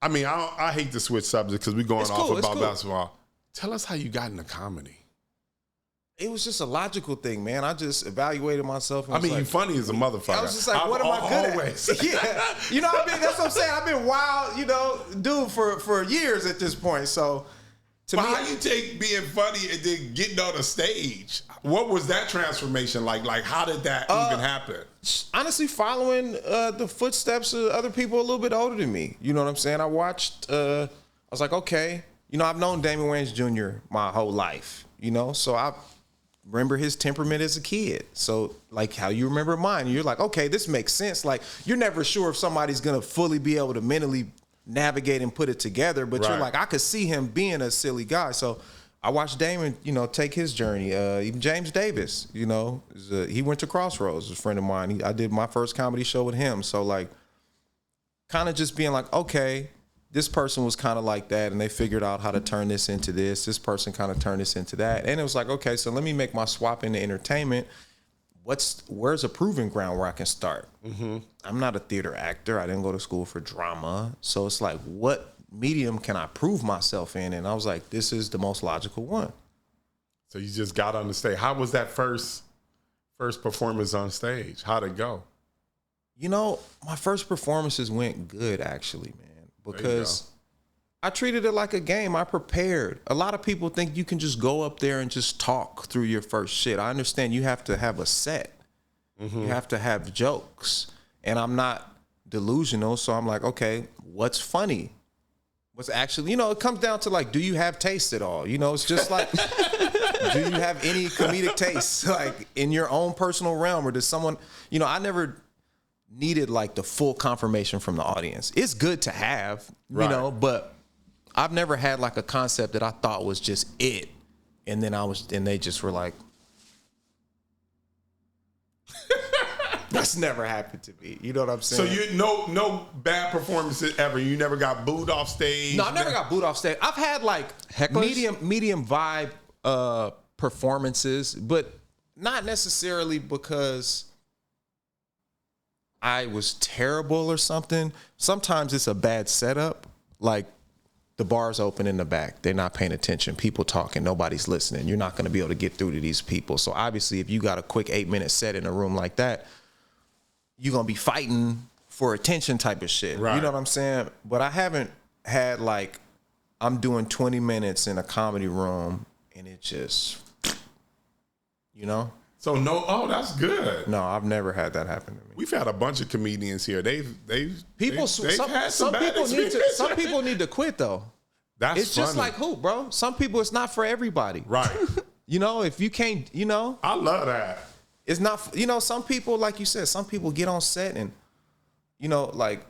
I mean, I hate to switch subjects because we're going off about cool. basketball. Tell us how you got into comedy. It was just a logical thing, man. I just evaluated myself. And you funny as a motherfucker. I was just like, what am I good at? Yeah. You know what I mean? That's what I'm saying. I've been wild, dude, for years at this point. So, but how you take being funny and then getting on a stage? What was that transformation like? Like, how did that even happen? Honestly, following the footsteps of other people a little bit older than me. You know what I'm saying? I watched, I was like, okay. I've known Damon Wayans Jr. my whole life, so I remember his temperament as a kid. So like how you remember mine, you're like, okay, this makes sense. Like you're never sure if somebody's going to fully be able to mentally navigate and put it together, but you're like, I could see him being a silly guy. So I watched Damon, take his journey. Even James Davis, he went to Crossroads, a friend of mine. I did my first comedy show with him. So like kind of just being like, okay, this person was kind of like that, and they figured out how to turn this into this. This person kind of turned this into that. And it was like, okay, so let me make my swap into entertainment. Where's a proving ground where I can start? Mm-hmm. I'm not a theater actor. I didn't go to school for drama. So it's like, what medium can I prove myself in? And I was like, this is the most logical one. So you just got on the stage. How was that first performance on stage? How'd it go? My first performances went good, actually, man. Because I treated it like a game. I prepared. A lot of people think you can just go up there and just talk through your first shit. I understand you have to have a set. Mm-hmm. You have to have jokes. And I'm not delusional, so I'm like, okay, what's funny? What's actually, it comes down to like, do you have taste at all? It's just like, do you have any comedic taste, like in your own personal realm, or does someone, I never needed like the full confirmation from the audience. It's good to have, but I've never had like a concept that I thought was just it. And then they just were like, that's never happened to me. You know what I'm saying? So you no bad performances ever. You never got booed off stage? No, I never got booed off stage. I've had like medium vibe performances, but not necessarily because I was terrible or something. Sometimes it's a bad setup. Like the bar's open in the back. They're not paying attention. People talking. Nobody's listening. You're not going to be able to get through to these people. So obviously if you got a quick 8-minute set in a room like that, you're going to be fighting for attention type of shit. Right. You know what I'm saying? But I haven't had like, I'm doing 20 minutes in a comedy room and it just, So that's good. No, I've never had that happen to me. We've had a bunch of comedians here. Some people need to quit though. It's funny. Just like hoop, bro. Some people, it's not for everybody. Right. If you can't, I love that. It's not, some people, like you said, some people get on set and, like,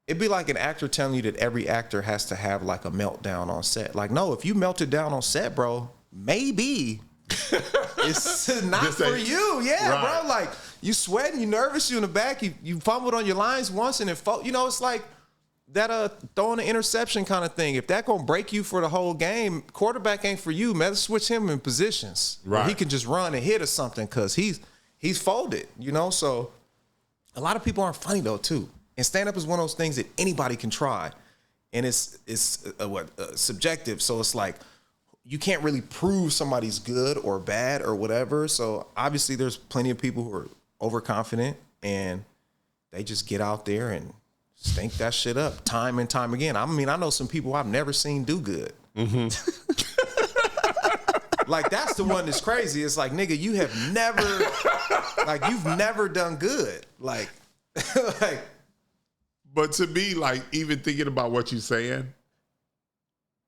it'd be like an actor telling you that every actor has to have like a meltdown on set. Like, no, if you melted down on set, bro, maybe it's not for you. Yeah, right. Bro. Like you sweating, you nervous, you in the back, you fumbled on your lines once and it's like that throwing an interception kind of thing. If that gonna break you for the whole game, quarterback ain't for you, man. Let's switch him in positions. Right. He can just run and hit or something because he's folded, So a lot of people aren't funny though too. And stand-up is one of those things that anybody can try. And it's subjective. So it's like, you can't really prove somebody's good or bad or whatever. So obviously there's plenty of people who are overconfident and they just get out there and stink that shit up time and time again. I mean, I know some people I've never seen do good. Mm-hmm. Like that's the one that's crazy. It's like, nigga, you've never done good. Like, but to me, like even thinking about what you're saying,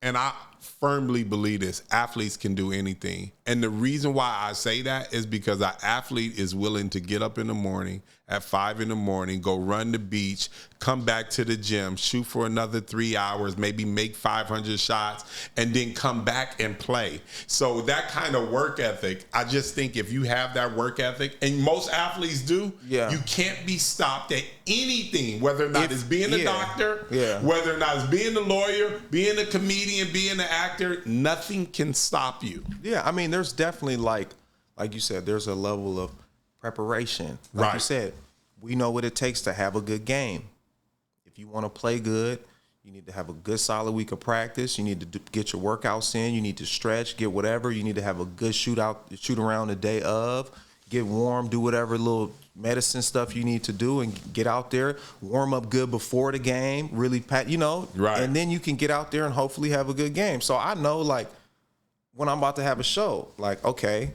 and I firmly believe this, athletes can do anything. And the reason why I say that is because an athlete is willing to get up in the morning at 5 a.m, go run the beach, come back to the gym, shoot for another 3 hours, maybe make 500 shots, and then come back and play. So that kind of work ethic, I just think if you have that work ethic, and most athletes do, you can't be stopped at anything, whether or not it's being a doctor, whether or not it's being a lawyer, being a comedian, being an actor, nothing can stop you. Yeah, I mean, there's definitely like you said, there's a level of preparation. Like you said, we know what it takes to have a good game. If you want to play good, You need to have a good solid week of practice. You need to get your workouts in. You need to stretch, get whatever. You need to have a good shoot around the day of, get warm, do whatever little medicine stuff you need to do and get out there, warm up good before the game, really Right. And then you can get out there and hopefully have a good game. So I know, like, when I'm about to have a show, like, okay,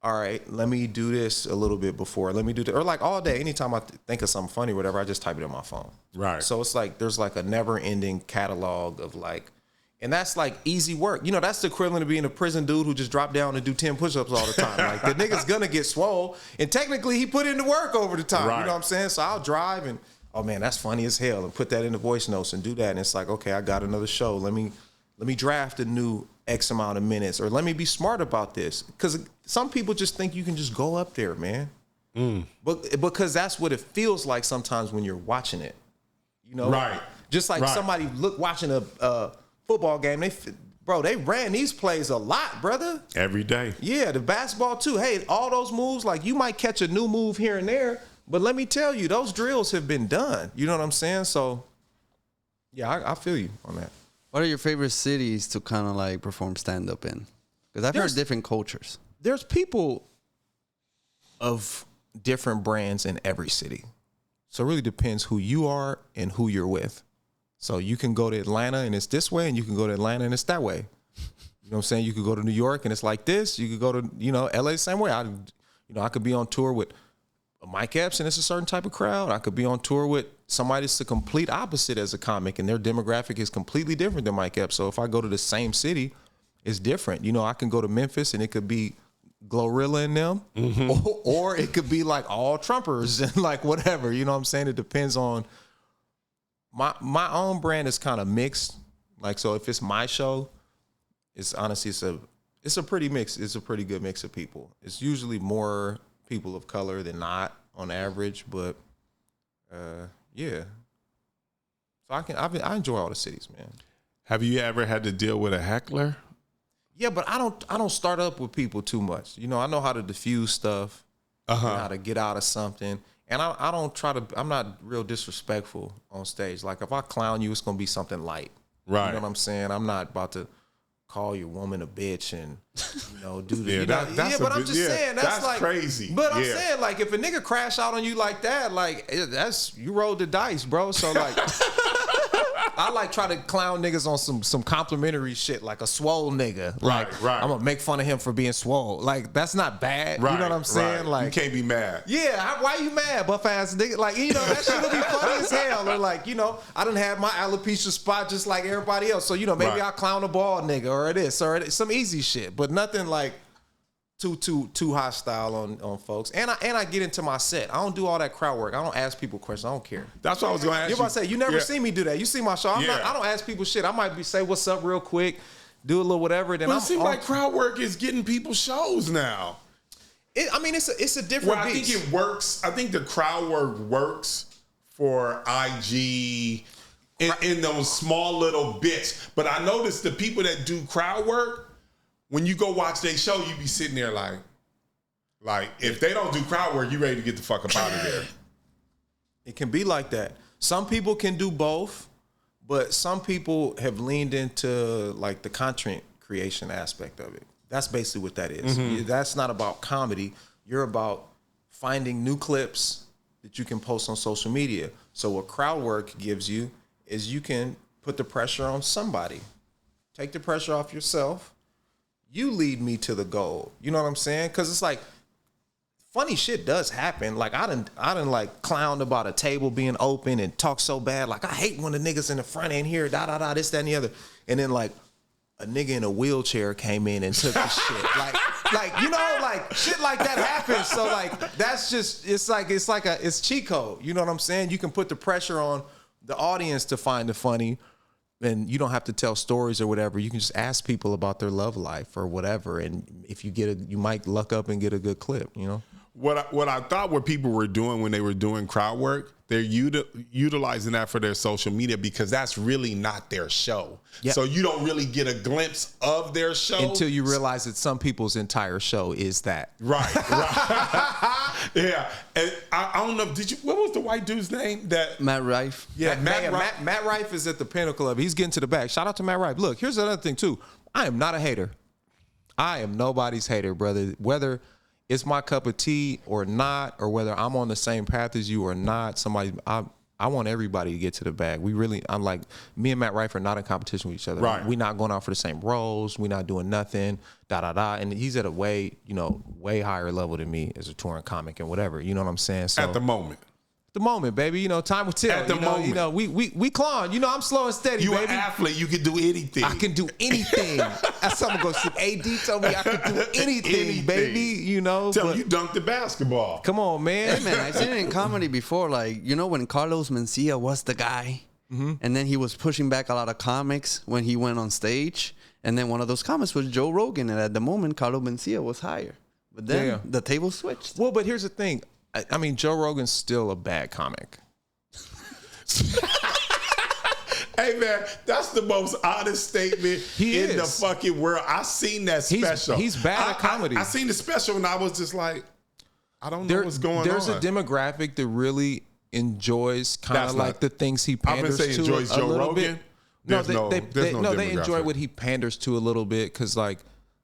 all right, let me do this a little bit before. Let me do that. Or like all day, anytime I think of something funny or whatever, I just type it in my phone. Right. So it's like there's like a never-ending catalog of like, and that's like easy work. You know, that's the equivalent of being a prison dude who just dropped down and do 10 push-ups all the time. Like, the nigga's gonna get swole, and technically he put in the work over the time. Right. You know what I'm saying? So I'll drive and, oh man, that's funny as hell, and put that in the voice notes and do that. And it's like, okay, I got another show. Let me draft a new X amount of minutes, or let me be smart about this. Because some people just think you can just go up there, man. But because that's what it feels like sometimes when you're watching it. You know? Right. Just like somebody watching a football game, they ran these plays a lot, brother. Every day. Yeah, the basketball too. Hey, all those moves, like, you might catch a new move here and there, but let me tell you, those drills have been done. You know what I'm saying? So, yeah, I feel you on that. What are your favorite cities to kind of like perform stand-up in? Because I've heard different cultures. There's people of different brands in every city. So it really depends who you are and who you're with. So you can go to Atlanta and it's this way, and you can go to Atlanta and it's that way. You know what I'm saying? You could go to New York and it's like this. You could go to, LA the same way. I could be on tour with Mike Epps and it's a certain type of crowd. I could be on tour with somebody that's the complete opposite as a comic, and their demographic is completely different than Mike Epps. So if I go to the same city, it's different. I can go to Memphis and it could be Glorilla and them, or it could be like all Trumpers and like whatever. You know what I'm saying? It depends on my own brand is kind of mixed. Like, so if it's my show, it's honestly it's a pretty mix. It's a pretty good mix of people. It's usually more people of color than not on average, but yeah. So I enjoy all the cities, man. Have you ever had to deal with a heckler? Yeah, but I don't start up with people too much. I know how to diffuse stuff, how to get out of something. And I don't try to, I'm not real disrespectful on stage. Like, if I clown you, it's going to be something light. Right. You know what I'm saying? I'm not about to call your woman a bitch and, do the, but I'm just saying, that's like crazy. But I'm saying, like, if a nigga crash out on you like that, like, that's, you rolled the dice, bro. So, like, I like try to clown niggas on some complimentary shit, like a swole nigga. Like, right. I'm gonna make fun of him for being swole. Like, that's not bad. Right, you know what I'm saying? Right. Like, you can't be mad. Yeah, why you mad, buff ass nigga? Like, that shit will be funny as hell. Or like, I done had my alopecia spot just like everybody else. So, maybe I'll clown a bald nigga or this or some easy shit, but nothing like too hostile on folks. And I get into my set. I don't do all that crowd work. I don't ask people questions. I don't care. That's what I was going to ask you. You're about to say, you never see me do that. You see my show. I don't ask people shit. I might say what's up real quick, do a little whatever. Then it seems like crowd work is getting people shows now. It's a different I think it works. I think the crowd work works for IG in those small little bits. But I noticed the people that do crowd work, when you go watch their show, you be sitting there like if they don't do crowd work, you ready to get the fuck up out of there. It can be like that. Some people can do both, but some people have leaned into like the content creation aspect of it. That's basically what that is. Mm-hmm. That's not about comedy. You're about finding new clips that you can post on social media. So what crowd work gives you is you can put the pressure on somebody. Take the pressure off yourself. You lead me to the goal. You know what I'm saying? Because it's like, funny shit does happen. Like, I done like clowned about a table being open and talk so bad. Like, I hate when the niggas in the front ain't here, this, that, and the other. And then like a nigga in a wheelchair came in and took the shit. Like shit like that happens. So like, that's just, it's cheat code. You know what I'm saying? You can put the pressure on the audience to find the funny. And you don't have to tell stories or whatever. You can just ask people about their love life or whatever. And if you you might luck up and get a good clip, what I thought what people were doing when they were doing crowd work, they're utilizing that for their social media because that's really not their show. Yep. So you don't really get a glimpse of their show until you realize that some people's entire show is that. Right. Yeah. And I don't know. What was the white dude's name? Matt Rife. Yeah, Matt Rife is at the pinnacle of it. He's getting to the back. Shout out to Matt Rife. Look, here's another thing too. I am not a hater. I am nobody's hater, brother. Whether it's my cup of tea or not, or whether I'm on the same path as you or not, I want everybody to get to the bag. I'm like, me and Matt Rife are not in competition with each other. Right. We're not going out for the same roles. We're not doing nothing, And he's at a way higher level than me as a touring comic and whatever. You know what I'm saying? So, at the moment. The moment, baby. Time will tell. At the moment. We climb. I'm slow and steady, you baby. You're an athlete. You can do anything. I can do anything. That's something goes to AD told me I could do anything, baby. Tell you dunked the basketball. Come on, man. Hey, man, I've seen it in comedy before. Like, when Carlos Mencia was the guy, and then he was pushing back a lot of comics when he went on stage. And then one of those comics was Joe Rogan. And at the moment, Carlos Mencia was higher. But then the table switched. Well, but here's the thing. I mean, Joe Rogan's still a bad comic. Hey, man, that's the most honest statement in the fucking world. I seen that special. He's bad at comedy. I seen the special and I was just like, I don't know what's going on. There's a demographic that really enjoys kind of like the things he panders to enjoys Joe Rogan. No, they enjoy what he panders to a little bit because like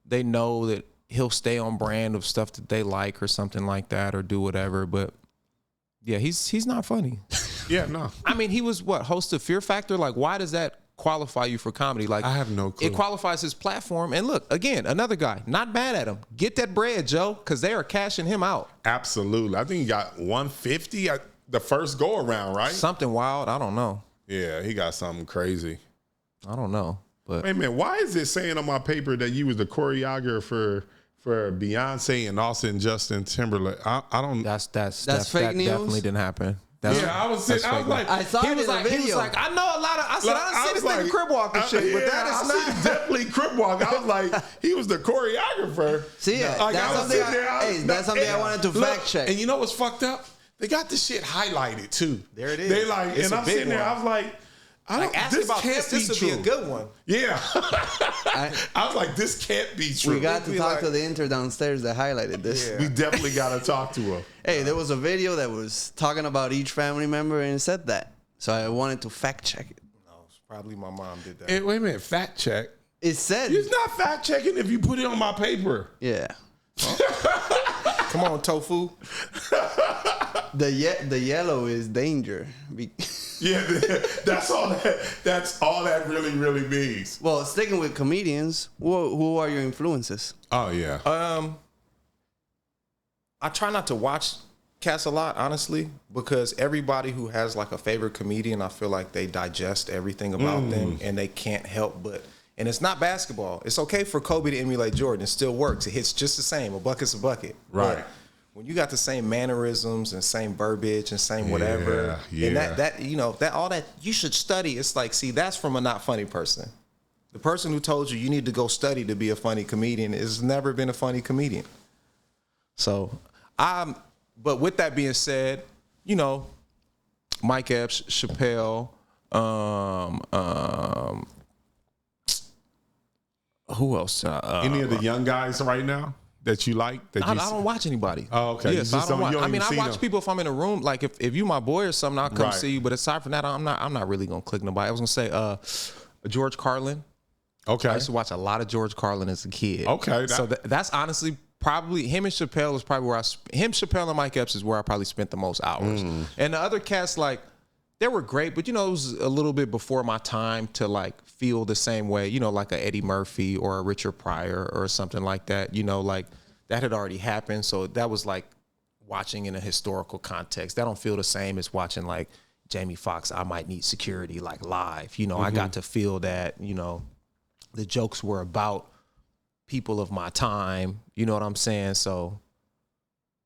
they know that he'll stay on brand of stuff that they like or something like that or do whatever. But yeah, he's not funny. Yeah, no. I mean, he was host of Fear Factor. Like, why does that qualify you for comedy? Like, I have no clue. It qualifies his platform. And look, again, another guy, not mad at him. Get that bread, Joe, because they are cashing him out. Absolutely. I think he got 150 the first go around, right? Something wild. I don't know. Yeah, he got something crazy. I don't know. But hey, man, why is it saying on my paper that you was the choreographer for Beyonce and Austin Justin Timberlake? I don't. That's That fake news. Definitely didn't happen. I was like, I saw it in a video. He was like, I know a lot of. I said, I done seen this nigga crib walk and shit, but that is not definitely crib walk. I was like, he was the choreographer. See, that's something I wanted to fact check. And you know what's fucked up? They got the shit highlighted too. There it is. They like, it's and I'm sitting there. I was like, this can't be true. This would be a good one. Yeah. I was like, this can't be true. We got to talk to the intern downstairs that highlighted this. Yeah. We definitely got to talk to him. Hey, there was a video that was talking about each family member and it said that. So I wanted to fact check it. No, probably my mom did that. Hey, wait a minute, fact check. It said. It's not fact checking if you put it on my paper. Yeah. Come on, tofu. The yellow is danger. Yeah, that's all that really, really means. Well, sticking with comedians, who are your influences? Oh yeah. I try not to watch cats a lot, honestly, because everybody who has like a favorite comedian, I feel like they digest everything about them and they can't help but. And it's not basketball. It's okay for Kobe to emulate Jordan. It still works. It hits just the same. A bucket's a bucket. Right. But when you got the same mannerisms and same verbiage and same whatever, and that all that you should study. It's like, see, that's from a not funny person. The person who told you need to go study to be a funny comedian has never been a funny comedian. So but with that being said, Mike Epps, Chappelle, who else? Any of the young guys right now that you like? I don't watch anybody. Oh, okay. Yeah, so I don't watch. I mean, I watch people if I'm in a room. Like if you my boy or something, I'll come see you. But aside from that, I'm not really gonna click nobody. I was gonna say George Carlin. Okay. I used to watch a lot of George Carlin as a kid. Okay. So that's honestly probably him and Chappelle is probably where Chappelle and Mike Epps is where I probably spent the most hours. And the other cats, like, they were great, but it was a little bit before my time to like feel the same way, like a Eddie Murphy or a Richard Pryor or something like that. Like that had already happened. So that was like watching in a historical context. That don't feel the same as watching like Jamie Foxx, I Might Need Security, like live. I got to feel that, the jokes were about people of my time. You know what I'm saying? So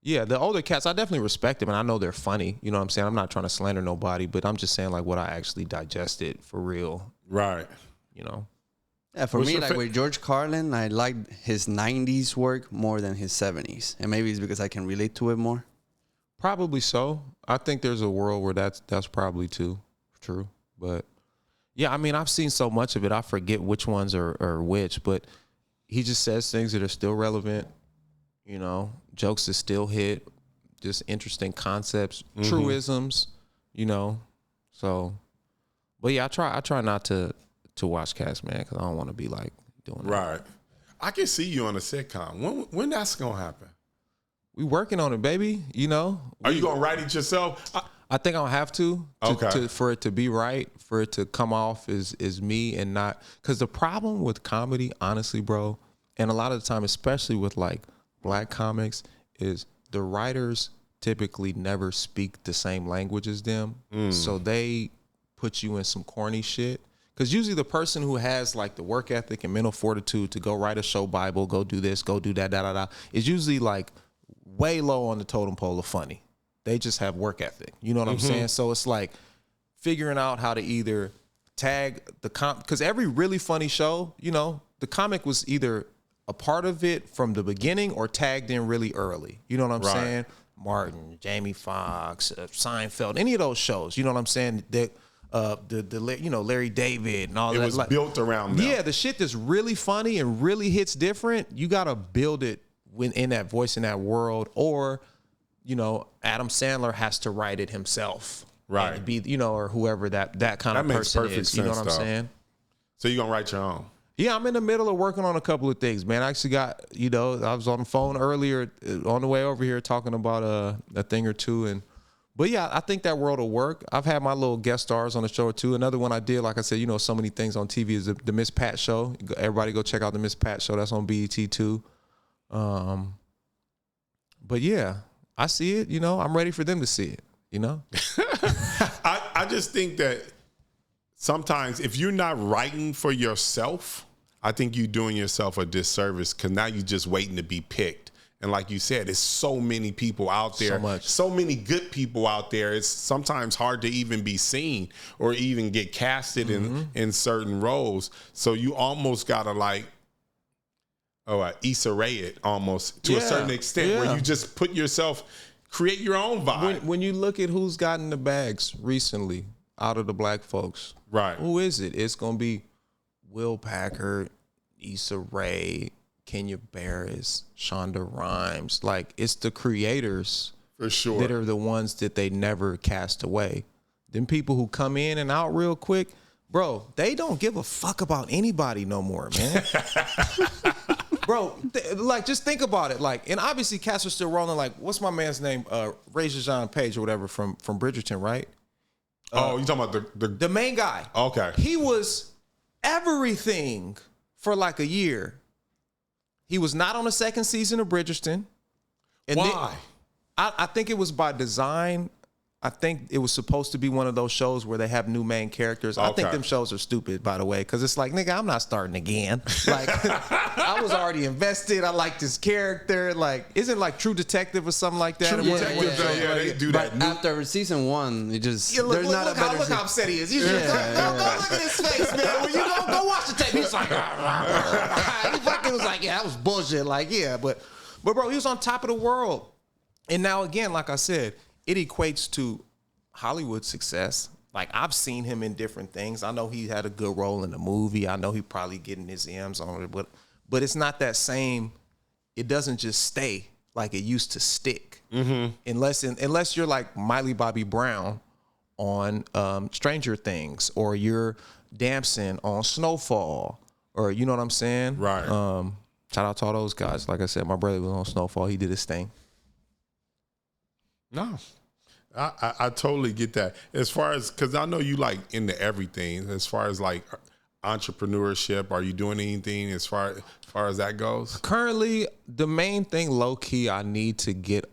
yeah, the older cats, I definitely respect them, and I know they're funny. You know what I'm saying? I'm not trying to slander nobody, but I'm just saying like what I actually digested for real. Right. Yeah, for me, like with George Carlin, I like his 90s work more than his 70s. And maybe it's because I can relate to it more. Probably so. I think there's a world where that's probably true. But yeah, I mean, I've seen so much of it, I forget which ones are which, but he just says things that are still relevant, you know, jokes that still hit, just interesting concepts, truisms, you know. So, but yeah, I try not to watch cats, man, because I don't want to be like doing that. Right. I can see you on a sitcom. When that's gonna happen? We working on it, baby. You know. Are you gonna write it yourself? I think I'll have to Okay. for it to be right, for it to come off as me and not, because the problem with comedy, honestly, bro, and a lot of the time, especially with like black comics, is the writers typically never speak the same language as them, so they put you in some corny shit. Because usually the person who has like the work ethic and mental fortitude to go write a show Bible, go do this, go do that, is usually like way low on the totem pole of funny. They just have work ethic. You know what I'm saying? So it's like figuring out how to either tag the because every really funny show, you know, the comic was either a part of it from the beginning or tagged in really early. You know what I'm saying? Martin, Jamie Foxx, Seinfeld, any of those shows. You know what I'm saying? That you know, Larry David and all that. It was built around them. Yeah, the shit that's really funny and really hits different, you got to build it in that voice, in that world, or, you know, Adam Sandler has to write it himself. Right. And be, you know, or whoever that kind of person is. You know what I'm saying? So you're going to write your own? Yeah, I'm in the middle of working on a couple of things, man. I actually got, you know, I was on the phone earlier on the way over here talking about a thing or two, but yeah, I think that world will work. I've had my little guest stars on the show too. Another one I did, like I said, you know, so many things on TV is the Miss Pat show. Everybody go check out the Miss Pat show. That's on BET too. But yeah, I see it. You know, I'm ready for them to see it. You know, I just think that sometimes if you're not writing for yourself, I think you're doing yourself a disservice because now you're just waiting to be picked. And like you said, there's so many people out there, so many good people out there. It's sometimes hard to even be seen or even get casted in certain roles. So you almost gotta like, Issa Rae it almost to a certain extent where you just put yourself, create your own vibe. When you look at who's gotten the bags recently out of the black folks, right? Who is it? It's gonna be Will Packard, Issa Rae, Kenya Barris, Shonda Rhimes. Like, it's the creators for sure that are the ones that they never cast away. Them people who come in and out real quick, bro, they don't give a fuck about anybody no more, man. Bro, like, just think about it. Like, and obviously cats are still rolling. Like, what's my man's name? Ray Jean Page or whatever from Bridgerton, right? You talking about the main guy? Okay. He was everything for like a year. He was not on the second season of Bridgerton. And why? I think it was by design. I think it was supposed to be one of those shows where they have new main characters. Okay. I think them shows are stupid, by the way, because it's like, nigga, I'm not starting again. Like, I was already invested. I like this character. Like, isn't like True Detective or something like that? True Detective, they do that. But after season one, it just look how upset he is. You should go look at his face, man. When you go watch the tape, he's like, he fucking was like, yeah, that was bullshit. Like, yeah, but bro, he was on top of the world, and now again, like I said, it equates to Hollywood success. Like, I've seen him in different things. I know he had a good role in the movie. I know he probably getting his M's on it, but it's not that same. It doesn't just stay like it used to stick. Unless you're like Miley Bobby Brown on Stranger Things, or you're Damson on Snowfall, or you know what I'm saying? Right. Shout out to all those guys. Like I said, my brother was on Snowfall. He did his thing. No, I totally get that. As far as, because I know you like into everything. As far as like entrepreneurship, are you doing anything as far as that goes? Currently, the main thing, low key, I need to get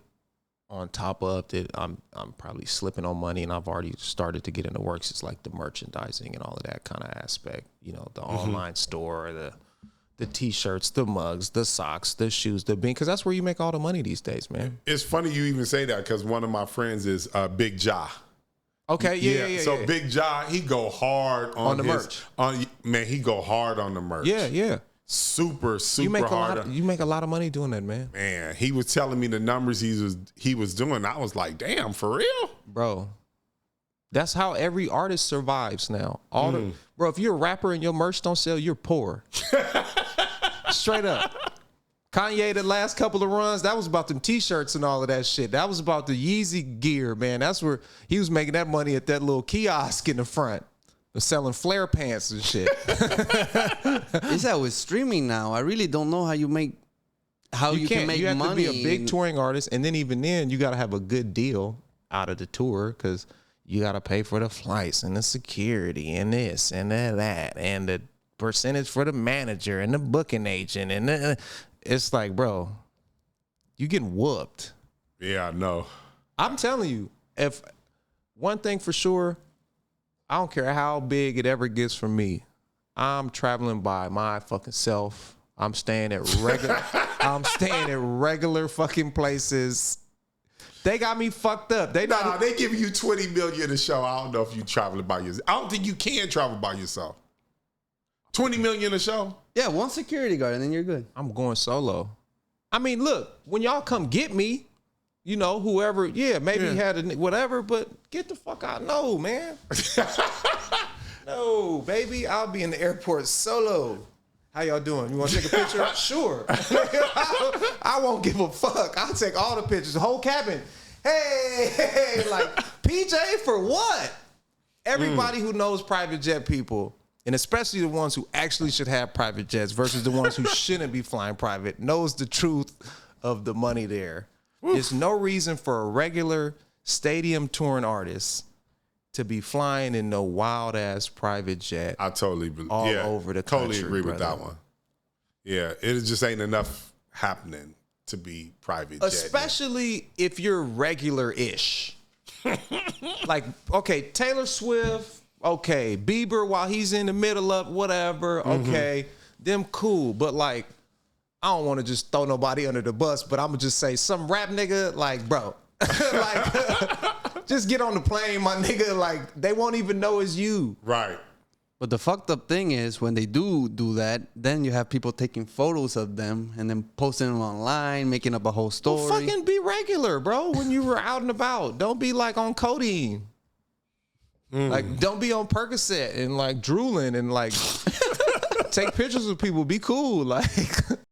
on top of that. I'm probably slipping on money, and I've already started to get into works. It's like the merchandising and all of that kind of aspect. You know, the online store, the T-shirts, the mugs, the socks, the shoes, the bean, because that's where you make all the money these days, man. It's funny you even say that, because one of my friends is Big Ja. Okay, yeah. So Big John, he go hard on the merch. He go hard on the merch. Yeah. Super hard. You make a lot of money doing that, man. Man, he was telling me the numbers he was doing. I was like, damn, for real? Bro, that's how every artist survives now. Bro, if you're a rapper and your merch don't sell, you're poor. Straight up. Kanye, the last couple of runs, that was about them t-shirts and all of that shit. That was about the Yeezy gear, man. That's where he was making that money at that little kiosk in the front. Selling flare pants and shit. It's that with streaming now. I really don't know how you can make money. You have to be a big touring artist, and then even then, you got to have a good deal out of the tour because you got to pay for the flights and the security and this and that and the percentage for the manager and the booking agent and it's like, bro, you getting whooped. Yeah, I know. I'm telling you, if one thing for sure, I don't care how big it ever gets for me, I'm traveling by my fucking self. I'm staying at regular fucking places. They got me fucked up. They give you $20 million a show. I don't know if you traveling by yourself. I don't think you can travel by yourself. $20 million a show? Yeah, one security guard and then you're good. I'm going solo. I mean, look, when y'all come get me, you know, whoever, had whatever, but get the fuck out. No, man. No, baby. I'll be in the airport solo. How y'all doing? You want to take a picture? Sure. I won't give a fuck. I'll take all the pictures, the whole cabin. Hey, like, PJ for what? Everybody who knows private jet people, and especially the ones who actually should have private jets versus the ones who shouldn't be flying private, knows the truth of the money there. There's no reason for a regular stadium touring artist to be flying in no wild ass private jet. I totally believe all over the country. Totally agree with that one. Yeah, it just ain't enough happening to be private jet. Especially if you're regular-ish. Like, okay, Taylor Swift, okay, Bieber while he's in the middle of whatever, okay, them cool. But like, I don't want to just throw nobody under the bus, but I'm going to just say some rap nigga, like, bro, like, just get on the plane, my nigga. Like, they won't even know it's you. Right. But the fucked up thing is when they do that, then you have people taking photos of them and then posting them online, making up a whole story. Well, fucking be regular, bro, when you were out and about. Don't be like on codeine. Like, don't be on Percocet and like drooling and like take pictures of people. Be cool. Like,